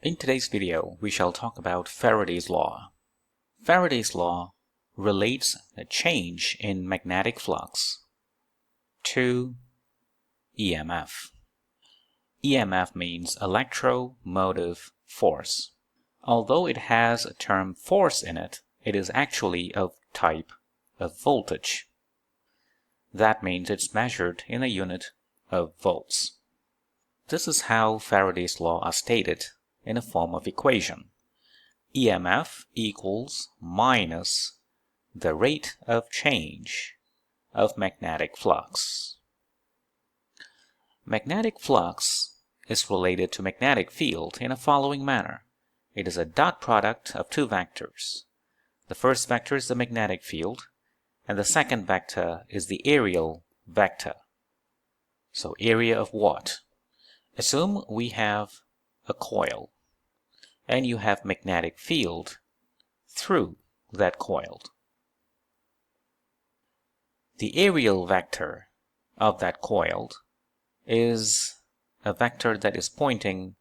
In today's video, we shall talk about Faraday's law. Faraday's law relates a change in magnetic flux to EMF. EMF means electromotive force. Although it has a term force in it, it is actually of type of voltage. That means it's measured in a unit of volts. This is how Faraday's law are stated in a form of equation. EMF equals minus the rate of change of magnetic flux. Magnetic flux is related to magnetic field in the following manner. It is a dot product of two vectors. The first vector is the magnetic field, and the second vector is the areal vector. So area of what? Assume we have a coil, and you have magnetic field through that coil. The areal vector of that coil is a vector that is pointing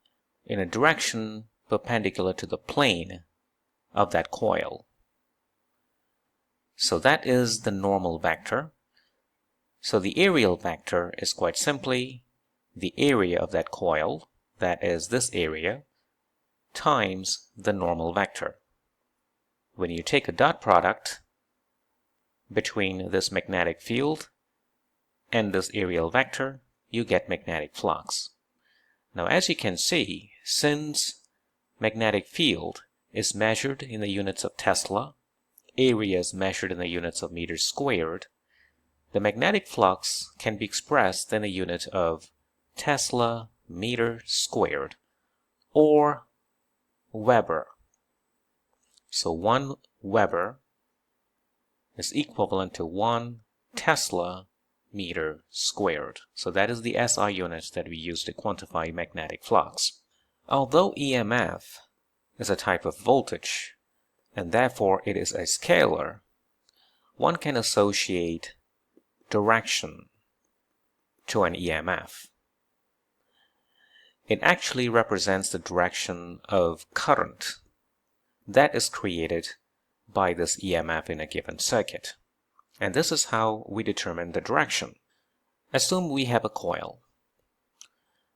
in a direction perpendicular to the plane of that coil. So that is the normal vector. So the areal vector is quite simply the area of that coil, that is this area, times the normal vector. When you take a dot product between this magnetic field and this areal vector, you get magnetic flux. Now, as you can see, since magnetic field is measured in the units of Tesla, area is measured in the units of meters squared, the magnetic flux can be expressed in the unit of Tesla meter squared, or Weber. So 1 Weber is equivalent to 1 Tesla meter squared. So that is the SI unit that we use to quantify magnetic flux. Although EMF is a type of voltage, and therefore it is a scalar, one can associate direction to an EMF. It actually represents the direction of current that is created by this EMF in a given circuit. And this is how we determine the direction. Assume we have a coil.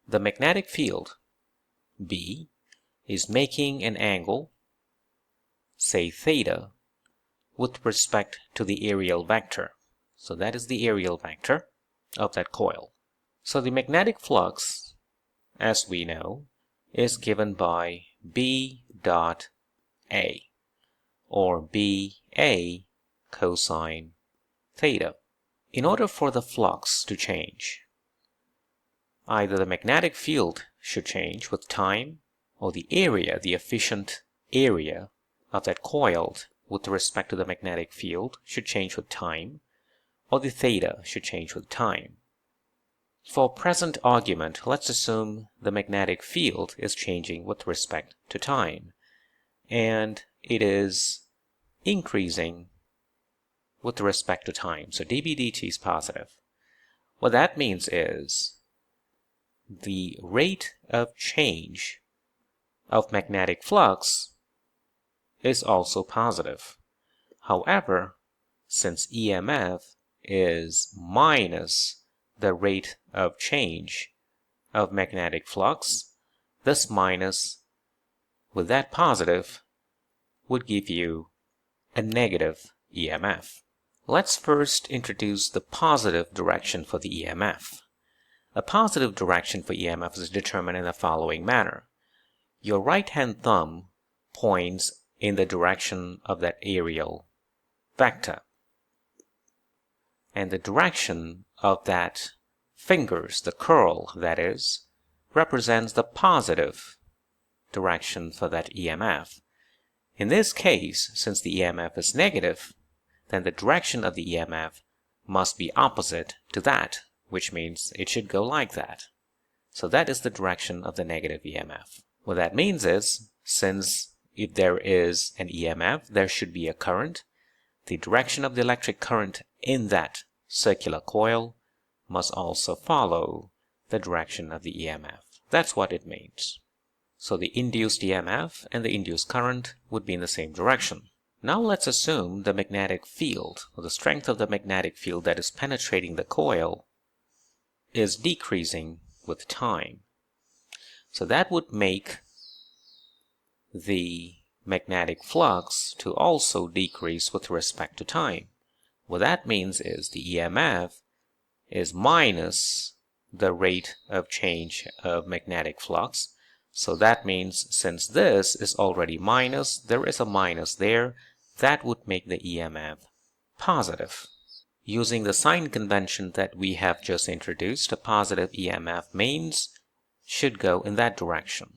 The magnetic field, B, is making an angle, say theta, with respect to the areal vector. So that is the areal vector of that coil. So the magnetic flux, as we know, is given by B dot A, or BA cosine theta. In order for the flux to change, either the magnetic field should change with time, or the area, the efficient area of that coil with respect to the magnetic field should change with time, or the theta should change with time. For present argument, let's assume the magnetic field is changing with respect to time, and it is increasing with respect to time. So dB dt is positive. What that means is the rate of change of magnetic flux is also positive. However, since EMF is minus the rate of change of magnetic flux, this minus with that positive would give you a negative EMF. Let's first introduce the positive direction for the EMF. A positive direction for EMF is determined in the following manner. Your right-hand thumb points in the direction of that areal vector, and the direction of that fingers, the curl that is, represents the positive direction for that EMF. In this case, since the EMF is negative, then the direction of the EMF must be opposite to that, which means it should go like that. So that is the direction of the negative EMF. What that means is, since if there is an EMF, there should be a current, the direction of the electric current in that circular coil must also follow the direction of the EMF. That's what it means. So the induced EMF and the induced current would be in the same direction. Now let's assume the magnetic field, or the strength of the magnetic field that is penetrating the coil, is decreasing with time. So that would make the magnetic flux to also decrease with respect to time. What that means is the EMF is minus the rate of change of magnetic flux. So that means since this is already minus, there is a minus there, that would make the EMF positive. Using the sign convention that we have just introduced, a positive EMF means should go in that direction.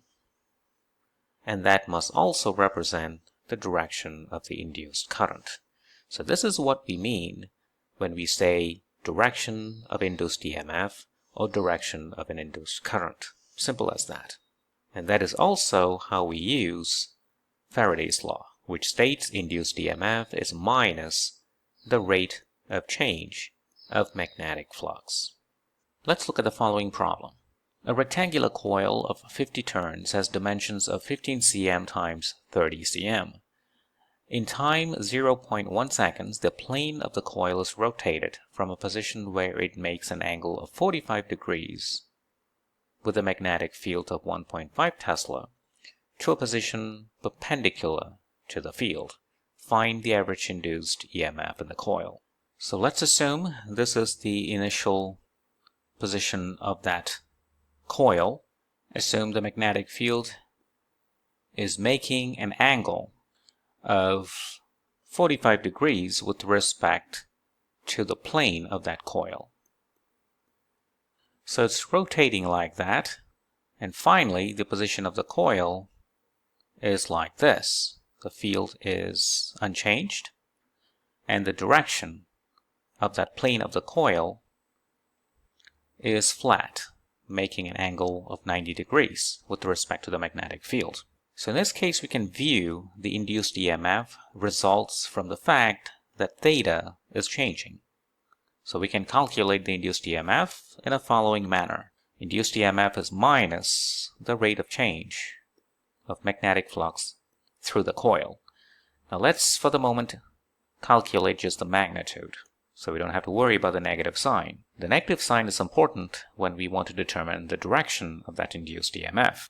And that must also represent the direction of the induced current. So this is what we mean when we say direction of induced EMF or direction of an induced current. Simple as that. And that is also how we use Faraday's law, which states induced EMF is minus the rate of change of magnetic flux. Let's look at the following problem. A rectangular coil of 50 turns has dimensions of 15 cm times 30 cm. In time 0.1 seconds, the plane of the coil is rotated from a position where it makes an angle of 45 degrees with a magnetic field of 1.5 Tesla to a position perpendicular to the field. Find the average induced EMF in the coil. So let's assume this is the initial position of that coil. Assume the magnetic field is making an angle of 45 degrees with respect to the plane of that coil. So it's rotating like that, and finally the position of the coil is like this. The field is unchanged, and the direction of that plane of the coil is flat, making an angle of 90 degrees with respect to the magnetic field. So in this case, we can view the induced EMF results from the fact that theta is changing. So we can calculate the induced EMF in a following manner. Induced EMF is minus the rate of change of magnetic flux through the coil. Now let's, for the moment, calculate just the magnitude, so we don't have to worry about the negative sign. The negative sign is important when we want to determine the direction of that induced EMF.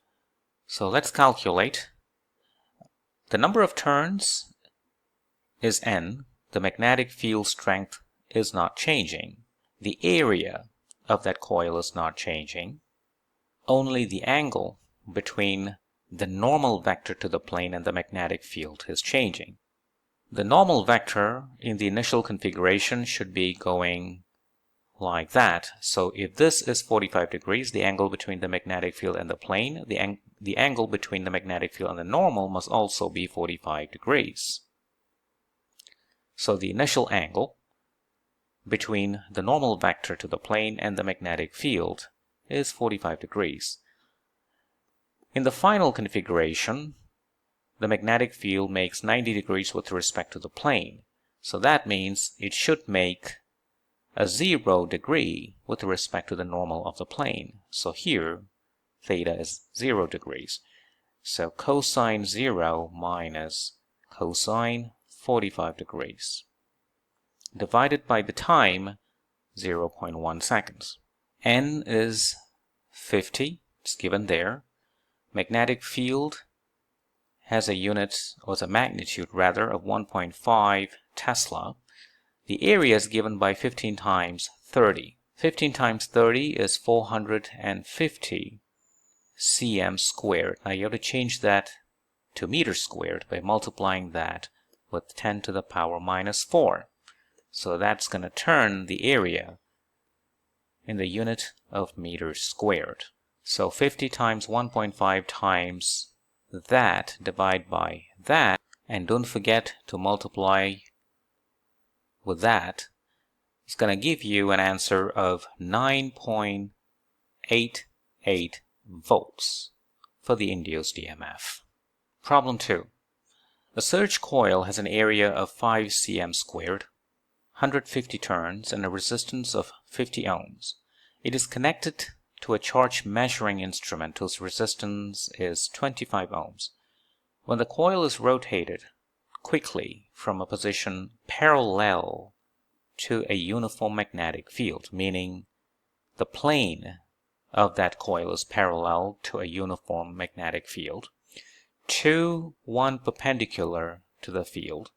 So let's calculate. The number of turns is N. The magnetic field strength is not changing. The area of that coil is not changing. Only the angle between the normal vector to the plane and the magnetic field is changing. The normal vector in the initial configuration should be going like that. So if this is 45 degrees, the angle between the magnetic field and the plane, the angle between the magnetic field and the normal must also be 45 degrees. So the initial angle between the normal vector to the plane and the magnetic field is 45 degrees. In the final configuration, the magnetic field makes 90 degrees with respect to the plane. So that means it should make a 0 degree with respect to the normal of the plane. So here, theta is 0 degrees. So cosine 0 minus cosine 45 degrees, divided by the time, 0.1 seconds. N is 50, it's given there. Magnetic field has a unit, or a magnitude rather, of 1.5 Tesla. The area is given by 15 times 30. 15 times 30 is 450 cm squared. Now you have to change that to meters squared by multiplying that with 10 to the power minus 4. So that's going to turn the area in the unit of meters squared. So 50 times 1.5 times that, divide by that, and don't forget to multiply with that. It's going to give you an answer of 9.88 volts for the induced EMF. Problem 2. A surge coil has an area of 5 cm squared, 150 turns, and a resistance of 50 ohms. It is connected to a charge measuring instrument whose resistance is 25 ohms. When the coil is rotated quickly from a position parallel to a uniform magnetic field, meaning the plane of that coil is parallel to a uniform magnetic field, to one perpendicular to the field,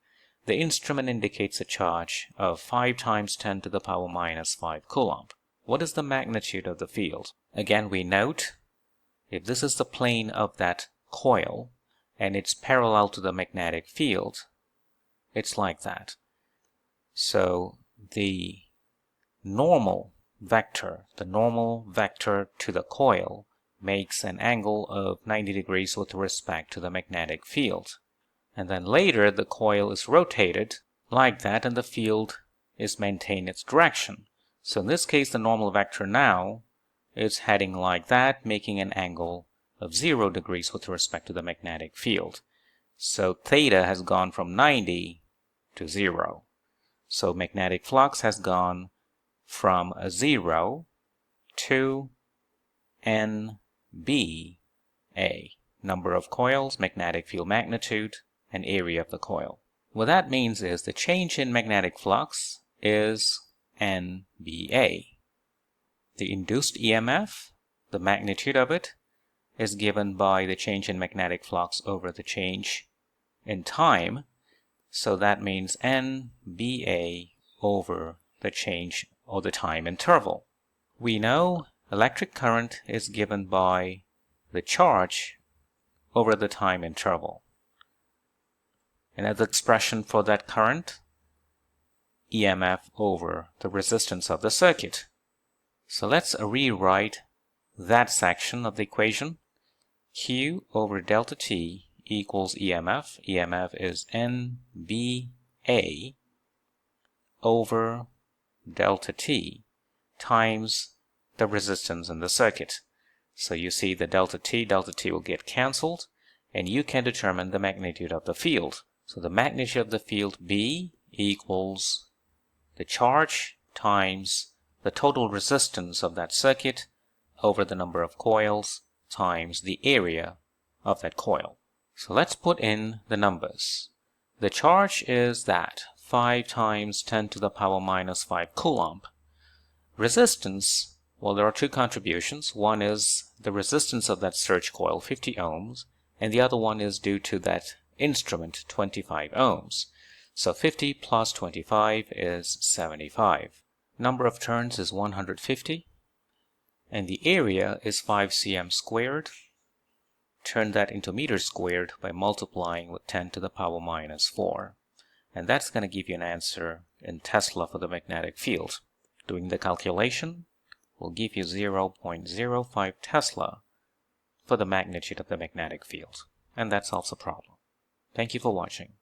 the instrument indicates a charge of 5 times 10 to the power minus 5 coulomb. What is the magnitude of the field? Again, we note if this is the plane of that coil and it's parallel to the magnetic field, it's like that. So the normal vector to the coil makes an angle of 90 degrees with respect to the magnetic field. And then later the coil is rotated like that and the field is maintained its direction. So in this case the normal vector now is heading like that, making an angle of 0 degrees with respect to the magnetic field. So theta has gone from 90 to 0. So magnetic flux has gone from a 0 to NBA, number of coils, magnetic field magnitude, and area of the coil. What that means is the change in magnetic flux is NBA. The induced EMF, the magnitude of it, is given by the change in magnetic flux over the change in time. So that means NBA over the change or the time interval. We know electric current is given by the charge over the time interval. And as the expression for that current, EMF over the resistance of the circuit. So let's rewrite that section of the equation. Q over delta T equals EMF. EMF is NBA over delta T times the resistance in the circuit. So you see the delta T will get cancelled, and you can determine the magnitude of the field. So the magnitude of the field B equals the charge times the total resistance of that circuit over the number of coils times the area of that coil. So let's put in the numbers. The charge is that 5 times 10 to the power minus 5 coulomb. Resistance, well, there are two contributions. One is the resistance of that surge coil, 50 ohms, and the other one is due to that instrument, 25 ohms. So 50 plus 25 is 75. Number of turns is 150, and the area is 5 cm squared. Turn that into meters squared by multiplying with 10 to the power minus 4. And that's going to give you an answer in Tesla for the magnetic field. Doing the calculation will give you 0.05 Tesla for the magnitude of the magnetic field. And that solves the problem. Thank you for watching.